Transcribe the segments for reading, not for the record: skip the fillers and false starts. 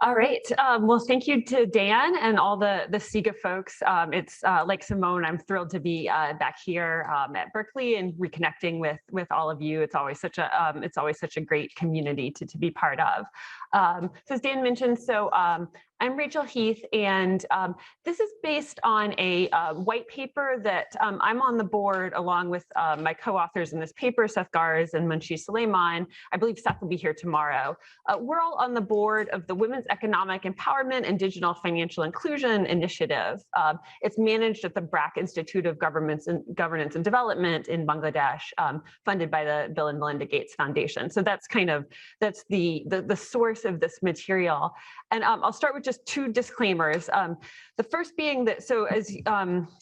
All right. Well, thank you to Dan and all the SIGA folks. It's like Simone, I'm thrilled to be back here at Berkeley and reconnecting with all of you. It's always such a great community to be part of. So as Dan mentioned, I'm Rachel Heath, and this is based on a white paper that I'm on the board along with my co-authors in this paper, Seth Garz and Munshi Suleiman. I believe Seth will be here tomorrow. We're all on the board of the Women's Economic Empowerment and Digital Financial Inclusion Initiative. It's managed at the BRAC Institute of Governance and Development in Bangladesh, funded by the Bill and Melinda Gates Foundation. So that's the source of this material. And I'll start with just two disclaimers. The first being that,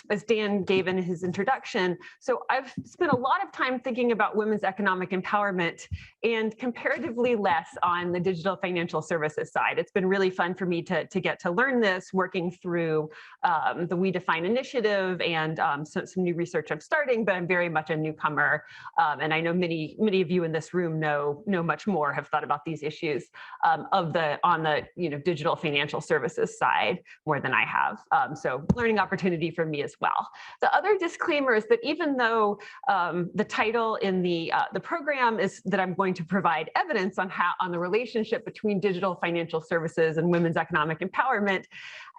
as Dan gave in his introduction, so I've spent a lot of time thinking about women's economic empowerment and comparatively less on the digital financial services side. It's been really fun for me to get to learn this, working through the We Define initiative and some new research I'm starting, but I'm very much a newcomer. And I know many of you in this room know much more, have thought about these issues on the digital financial services side more than I have. So learning opportunity for me as well. The other disclaimer is that even though the title in the program is that I'm going to provide evidence on the relationship between digital financial services and women's economic empowerment,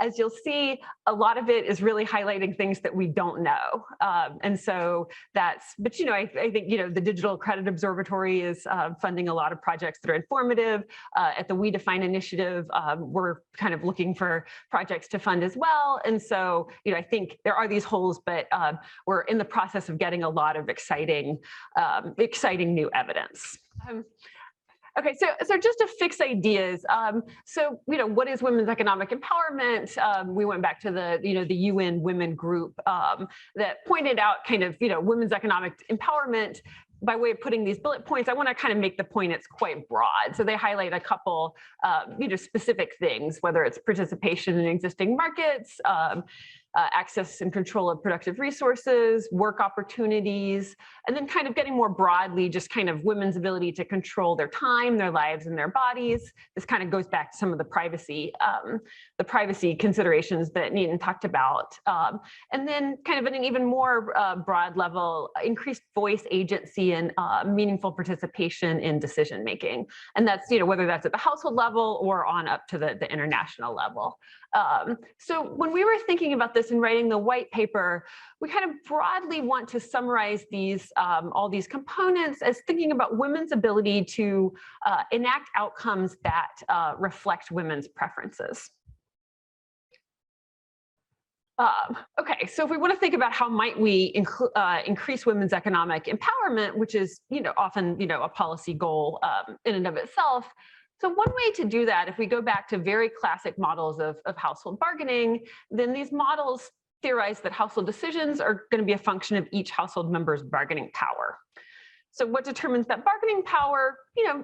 as you'll see, a lot of it is really highlighting things that we don't know. And so I think, the Digital Credit Observatory is funding a lot of projects that are informative. At the We Define initiative, we're kind of looking for projects to fund as well. And so, I think there are these holes, but we're in the process of getting a lot of exciting new evidence. Okay, so just to fix ideas, what is women's economic empowerment? We went back to the UN Women group that pointed out women's economic empowerment. By way of putting these bullet points, I want to kind of make the point it's quite broad. So they highlight a couple, specific things, whether it's participation in existing markets, access and control of productive resources, work opportunities, and then kind of getting more broadly, just kind of women's ability to control their time, their lives, and their bodies. This kind of goes back to some of the privacy considerations that Nitin talked about. And then kind of at an even more broad level, increased voice, agency, and meaningful participation in decision making. And that's, whether that's at the household level or on up to the international level. So when we were thinking about this and writing the white paper, we kind of broadly want to summarize all these components as thinking about women's ability to enact outcomes that reflect women's preferences. Okay, so if we want to think about how might we increase women's economic empowerment, which is often a policy goal in and of itself. So one way to do that, if we go back to very classic models of household bargaining, then these models theorize that household decisions are going to be a function of each household member's bargaining power. So what determines that bargaining power?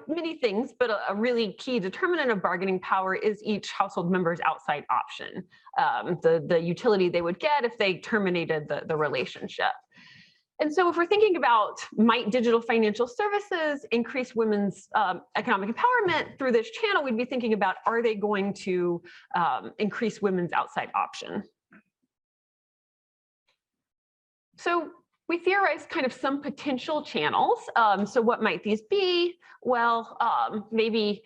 Many things, but a really key determinant of bargaining power is each household member's outside option, the utility they would get if they terminated the relationship. And so if we're thinking about might digital financial services increase women's economic empowerment through this channel, we'd be thinking about, are they going to increase women's outside option? So we theorized kind of some potential channels. So what might these be? Well, maybe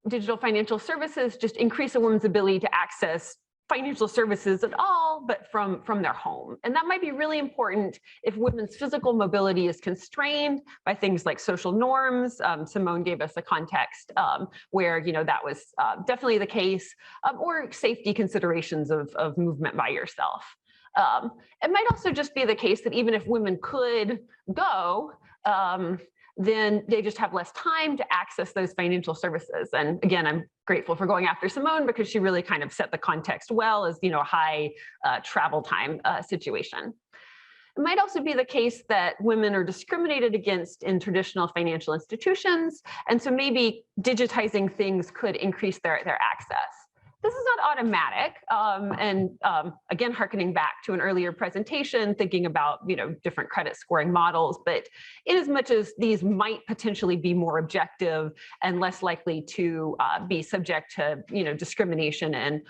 digital financial services just increase a woman's ability to access financial services at all, but from their home. And that might be really important if women's physical mobility is constrained by things like social norms. Simone gave us a context where that was definitely the case, or safety considerations of movement by yourself. It might also just be the case that even if women could go, then they just have less time to access those financial services. And again, I'm grateful for going after Simone because she really kind of set the context well as a high travel time situation. It might also be the case that women are discriminated against in traditional financial institutions, and so maybe digitizing things could increase their access. This is not automatic, again, harkening back to an earlier presentation, thinking about different credit scoring models, but in as much as these might potentially be more objective and less likely to be subject to discrimination and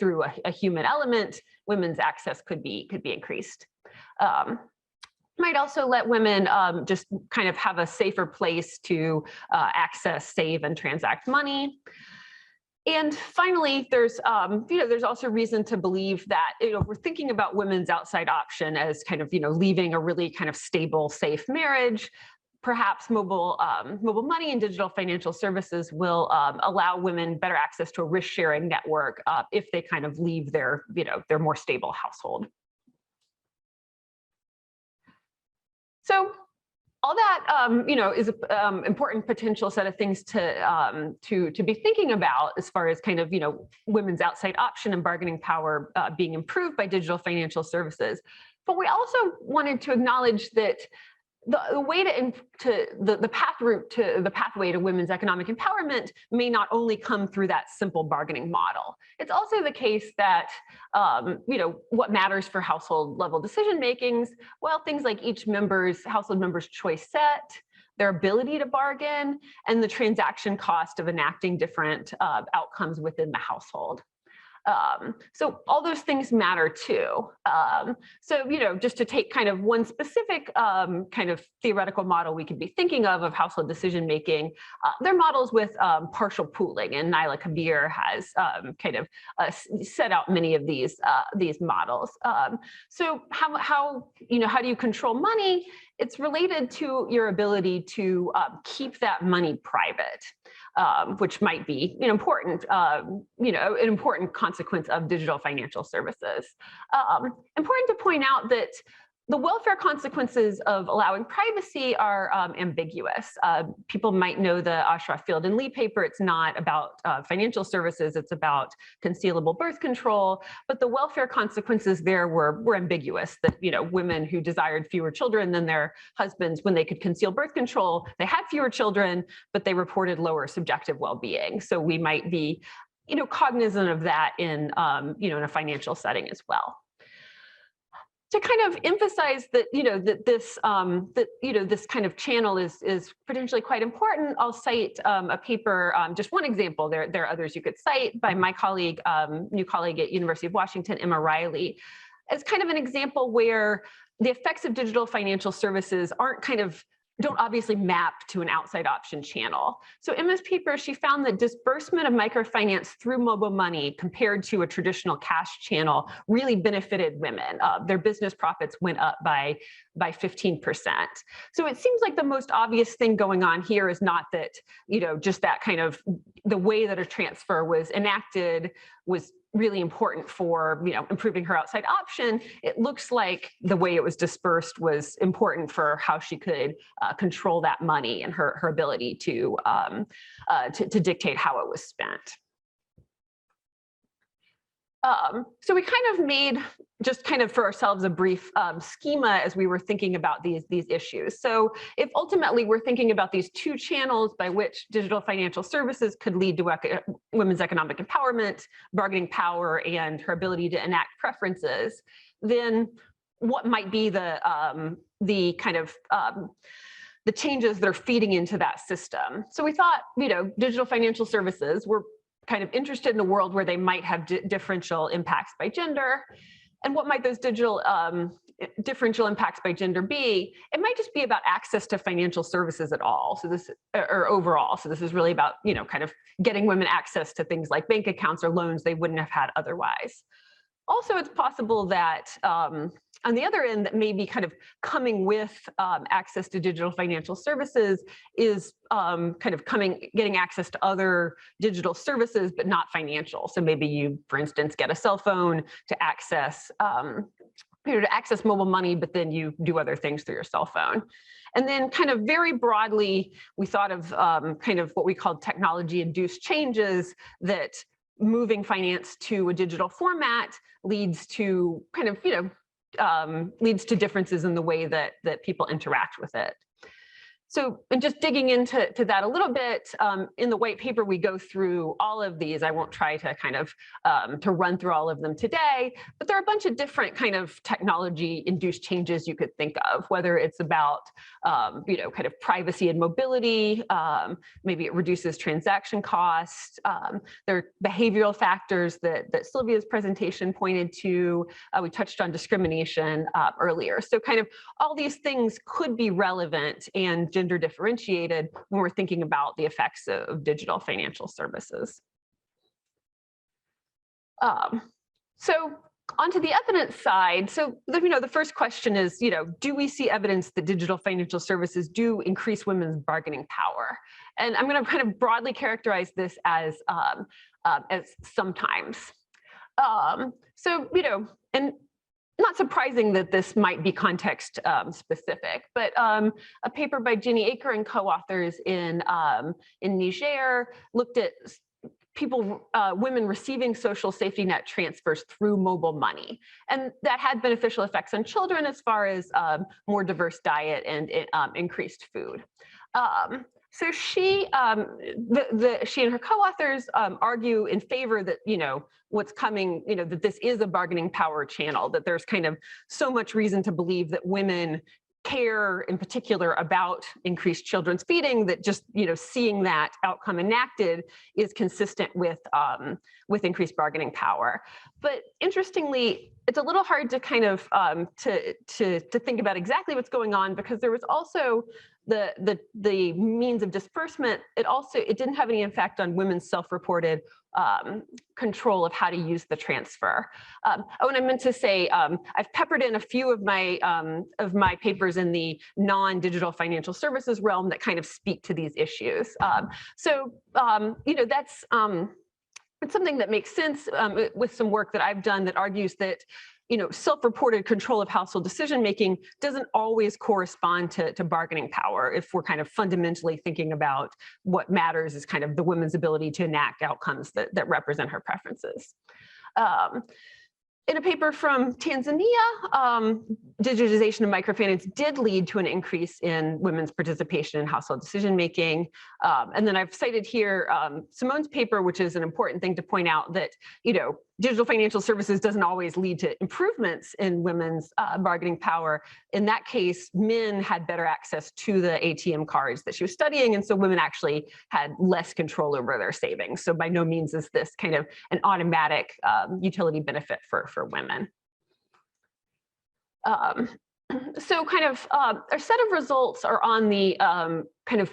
through a human element, women's access could be increased. Might also let women just kind of have a safer place to access, save, and transact money. And finally, there's also reason to believe that we're thinking about women's outside option as kind of leaving a really kind of stable, safe marriage. Perhaps mobile money and digital financial services will allow women better access to a risk-sharing network if they kind of leave their more stable household. So all that is an important potential set of things to be thinking about as far as kind of women's outside option and bargaining power being improved by digital financial services. But we also wanted to acknowledge that the way the pathway to women's economic empowerment may not only come through that simple bargaining model. It's also the case that what matters for household level decision makings, well, things like each household member's choice set, their ability to bargain, and the transaction cost of enacting different outcomes within the household. So all those things matter too. So, just to take kind of one specific kind of theoretical model we could be thinking of household decision making, they're models with partial pooling, and Naila Kabeer has kind of set out many of these models. So how do you control money? It's related to your ability to keep that money private. Which might be an important consequence of digital financial services. Important to point out that the welfare consequences of allowing privacy are ambiguous. People might know the Ashraf Field and Lee paper. It's not about financial services, it's about concealable birth control, but the welfare consequences there were ambiguous, that women who desired fewer children than their husbands when they could conceal birth control, they had fewer children, but they reported lower subjective well-being. So we might be cognizant of that in in a financial setting as well. To kind of emphasize that this kind of channel is potentially quite important, I'll cite a paper, just one example. There are others you could cite by my colleague, new colleague at University of Washington, Emma Riley, as kind of an example where the effects of digital financial services don't obviously map to an outside option channel. So in this paper, she found that disbursement of microfinance through mobile money compared to a traditional cash channel really benefited women. Their business profits went up by 15%. So it seems like the most obvious thing going on here is not that, just that kind of the way that a transfer was enacted was really important for improving her outside option. It looks like the way it was dispersed was important for how she could control that money and her ability to dictate how it was spent. So we kind of made just kind of for ourselves a brief schema as we were thinking about these issues. So if ultimately we're thinking about these two channels by which digital financial services could lead to women's economic empowerment, bargaining power, and her ability to enact preferences, then what might be the kind of the changes that are feeding into that system? So we thought, digital financial services were kind of interested in a world where they might have differential impacts by gender. And what might those digital differential impacts by gender be? It might just be about access to financial services at all. So this, or overall. So this is really about, kind of getting women access to things like bank accounts or loans they wouldn't have had otherwise. Also, it's possible that on the other end, that maybe kind of coming with access to digital financial services is kind of getting access to other digital services, but not financial. So maybe you, for instance, get a cell phone to access mobile money, but then you do other things through your cell phone. And then kind of very broadly, we thought of kind of what we called technology-induced changes, that moving finance to a digital format leads to kind of, leads to differences in the way that people interact with it. So, and just digging into that a little bit, in the white paper, we go through all of these. I won't try to kind of to run through all of them today, but there are a bunch of different kind of technology-induced changes you could think of, whether it's about, kind of privacy and mobility, maybe it reduces transaction costs. There are behavioral factors that Sylvia's presentation pointed to. We touched on discrimination earlier. So kind of all these things could be relevant and gender differentiated when we're thinking about the effects of digital financial services. So onto the evidence side. So, the first question is, do we see evidence that digital financial services do increase women's bargaining power? And I'm going to kind of broadly characterize this as sometimes. And not surprising that this might be context specific, but a paper by Jenny Aker and co-authors in Niger looked at women receiving social safety net transfers through mobile money. And that had beneficial effects on children as far as more diverse diet and increased food. So she and her co-authors argue in favor that, what's coming, that this is a bargaining power channel, that there's kind of so much reason to believe that women care in particular about increased children's feeding, that just, seeing that outcome enacted is consistent with increased bargaining power. But interestingly, it's a little hard to kind of to think about exactly what's going on, because there was also the means of disbursement. It didn't have any effect on women's self-reported control of how to use the transfer. And I meant to say, I've peppered in a few of my papers in the non-digital financial services realm that kind of speak to these issues. That's it's something that makes sense with some work that I've done that argues that self-reported control of household decision-making doesn't always correspond to bargaining power if we're kind of fundamentally thinking about what matters is kind of the woman's ability to enact outcomes that represent her preferences. In a paper from Tanzania, digitization of microfinance did lead to an increase in women's participation in household decision-making. And then I've cited here Simone's paper, which is an important thing to point out, that, digital financial services doesn't always lead to improvements in women's bargaining power. In that case, men had better access to the ATM cards that she was studying, and so women actually had less control over their savings. So by no means is this kind of an automatic utility benefit for women. So kind of our set of results are on the kind of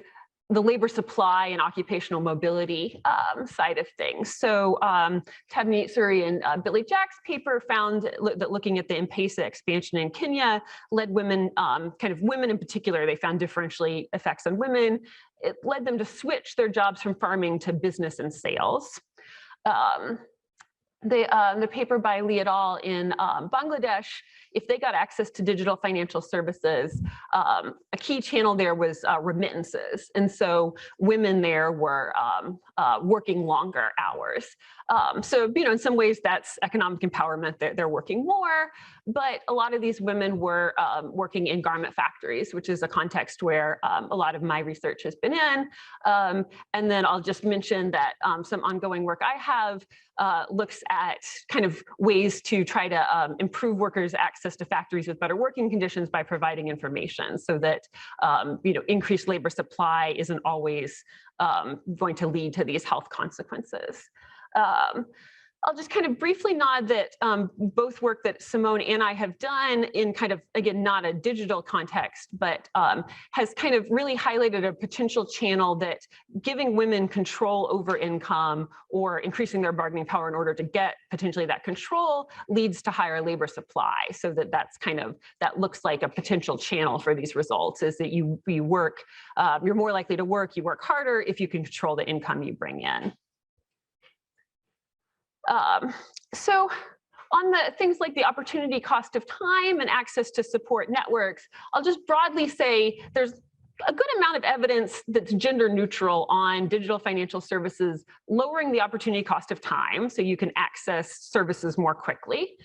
the labor supply and occupational mobility side of things. So Tabnit Suri and Billy Jack's paper found that looking at the M-Pesa expansion in Kenya led women, women in particular, they found differentially effects on women. It led them to switch their jobs from farming to business and sales. The paper by Lee et al. In Bangladesh, if they got access to digital financial services, a key channel there was remittances. And so women there were working longer hours. So, in some ways that's economic empowerment. They're working more, but a lot of these women were working in garment factories, which is a context where a lot of my research has been in. And then I'll just mention that some ongoing work I have looks at kind of ways to try to improve workers' access to factories with better working conditions by providing information, so that increased labor supply isn't always going to lead to these health consequences. I'll just kind of briefly nod that both work that Simone and I have done in kind of, again, not a digital context, but has kind of really highlighted a potential channel that giving women control over income or increasing their bargaining power in order to get potentially that control leads to higher labor supply. So that's kind of, that looks like a potential channel for these results, is that you work, you're more likely to work, you work harder if you can control the income you bring in. So on the things like the opportunity cost of time and access to support networks, I'll just broadly say there's a good amount of evidence that's gender neutral on digital financial services, lowering the opportunity cost of time so you can access services more quickly,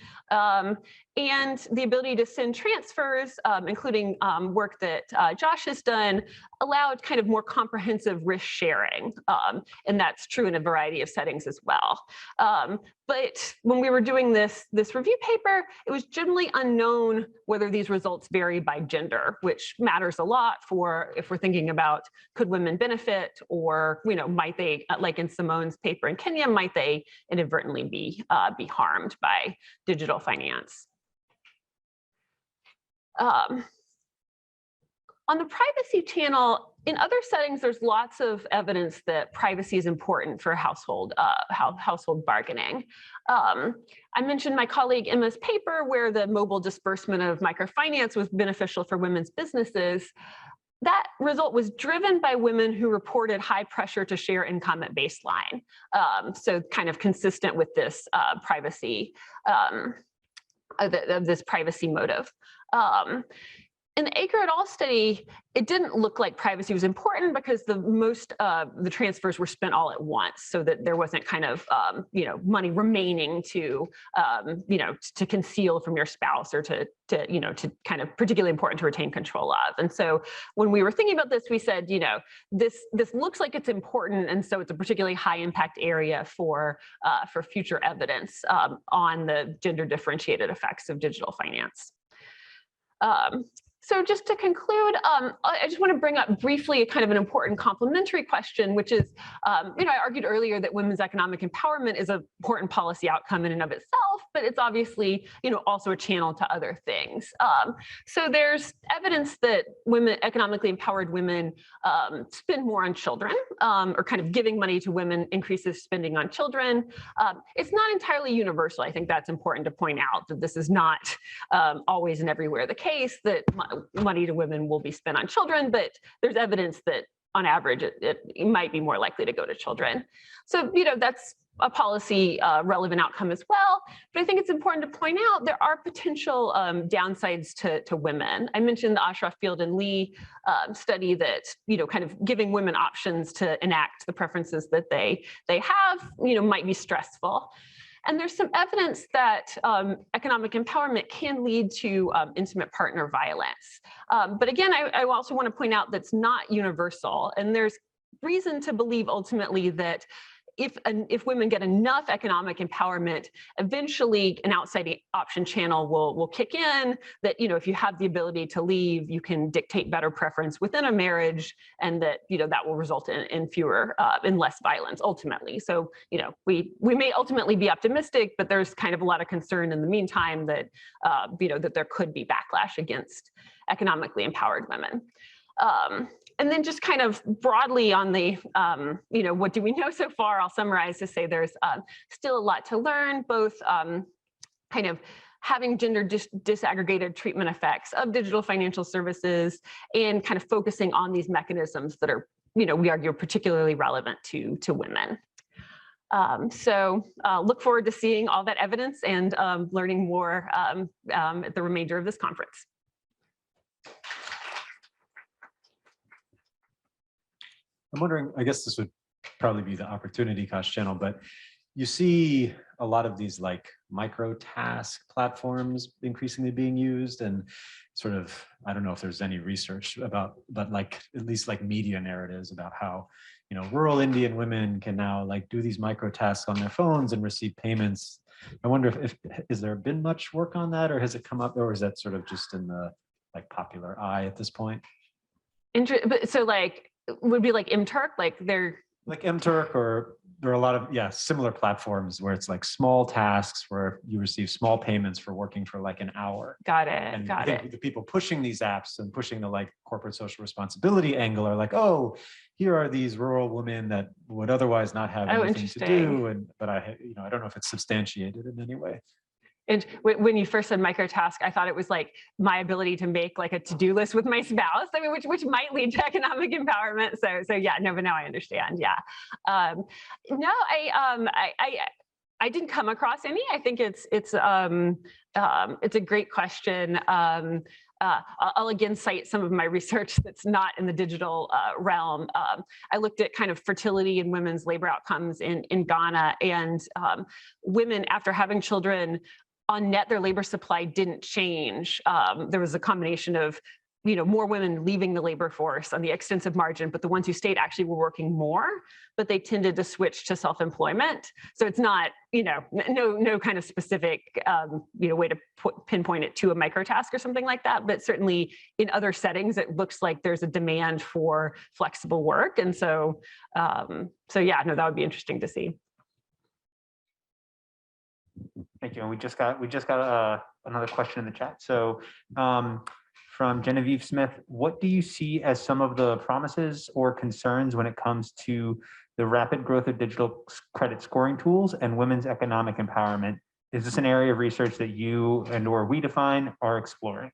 and the ability to send transfers, including work that Josh has done, allowed kind of more comprehensive risk sharing, and that's true in a variety of settings as well. But when we were doing this review paper, it was generally unknown whether these results vary by gender, which matters a lot for if we're thinking about could women benefit, or might they, like in Simone's paper in Kenya, might they inadvertently be harmed by digital finance. On the privacy channel, in other settings, there's lots of evidence that privacy is important for household bargaining. I mentioned my colleague Emma's paper where the mobile disbursement of microfinance was beneficial for women's businesses. That result was driven by women who reported high pressure to share income at baseline. So kind of consistent with this privacy, this privacy motive. In the Aker et al. Study, it didn't look like privacy was important because the transfers were spent all at once, so that there wasn't kind of money remaining to to conceal from your spouse, or to kind of particularly important to retain control of. And so when we were thinking about this, we said, this looks like it's important, and so it's a particularly high impact area for future evidence on the gender differentiated effects of digital finance. So just to conclude, I just want to bring up briefly a kind of an important complementary question, which is, I argued earlier that women's economic empowerment is an important policy outcome in and of itself, but it's obviously, also a channel to other things. So there's evidence that economically empowered women spend more on children, or kind of giving money to women increases spending on children. It's not entirely universal. I think that's important to point out, that this is not always and everywhere the case, that money to women will be spent on children, but there's evidence that on average it might be more likely to go to children. So that's a policy relevant outcome as well. But I think it's important to point out there are potential downsides to women. I mentioned the Ashraf Field and Lee study that kind of giving women options to enact the preferences that they have might be stressful. And there's some evidence that economic empowerment can lead to intimate partner violence. But again, I also want to point out that's not universal. And there's reason to believe ultimately that if women get enough economic empowerment, eventually an outside option channel will kick in, that if you have the ability to leave, you can dictate better preference within a marriage, and that that will result in less violence ultimately. So we may ultimately be optimistic, but there's kind of a lot of concern in the meantime that that there could be backlash against economically empowered women. And then just kind of broadly on the, what do we know so far? I'll summarize to say there's still a lot to learn, both kind of having gender disaggregated treatment effects of digital financial services, and kind of focusing on these mechanisms that are, we argue, particularly relevant to women. So look forward to seeing all that evidence and learning more at the remainder of this conference. I'm wondering, I guess this would probably be the opportunity cost channel, but you see a lot of these like micro task platforms increasingly being used, and sort of, I don't know if there's any research about, but like at least like media narratives about how, rural Indian women can now like do these micro tasks on their phones and receive payments. I wonder if is there been much work on that, or has it come up, or is that sort of just in the like popular eye at this point? So like, would be like MTurk, like they're like MTurk, or there are a lot of similar platforms where it's like small tasks where you receive small payments for working for like an hour. Got it. And got it. The people pushing these apps and pushing the like corporate social responsibility angle are like, oh, here are these rural women that would otherwise not have anything to do, but I don't know if it's substantiated in any way. And when you first said microtask, I thought it was like my ability to make like a to-do list with my spouse, I mean, which might lead to economic empowerment. So yeah, no, but now I understand. Yeah, no, I didn't come across any. I think it's a great question. I'll again cite some of my research that's not in the digital realm. I looked at kind of fertility and women's labor outcomes in Ghana, and women after having children, on net, their labor supply didn't change. There was a combination of more women leaving the labor force on the extensive margin, but the ones who stayed actually were working more, but they tended to switch to self-employment. So it's not, no kind of specific, way to pinpoint it to a microtask or something like that. But certainly in other settings, it looks like there's a demand for flexible work. And so, yeah, no, that would be interesting to see. Thank you. And we just got another question in the chat. So from Genevieve Smith, what do you see as some of the promises or concerns when it comes to the rapid growth of digital credit scoring tools and women's economic empowerment? Is this an area of research that you or we define are exploring?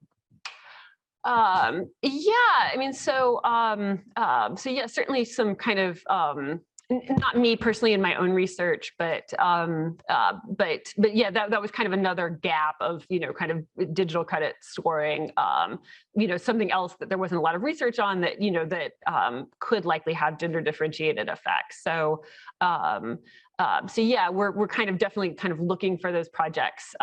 Yeah, I mean, so yeah, certainly some kind of not me personally in my own research, but yeah, that was kind of another gap of kind of digital credit scoring. Something else that there wasn't a lot of research on that that could likely have gender differentiated effects. So yeah, we're kind of definitely kind of looking for those projects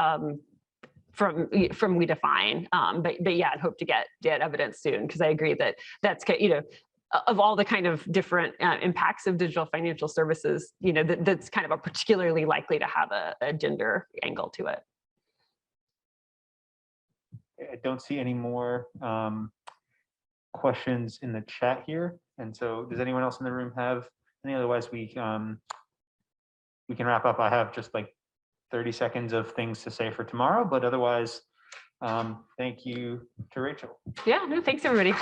from We Define, but yeah, I'd hope to get evidence soon, because I agree that that's of all the kind of different impacts of digital financial services, that's kind of a particularly likely to have a gender angle to it. I don't see any more questions in the chat here. And so does anyone else in the room have any? Otherwise, we can wrap up. I have just like 30 seconds of things to say for tomorrow, but otherwise, thank you to Rachel. Yeah, no, thanks everybody.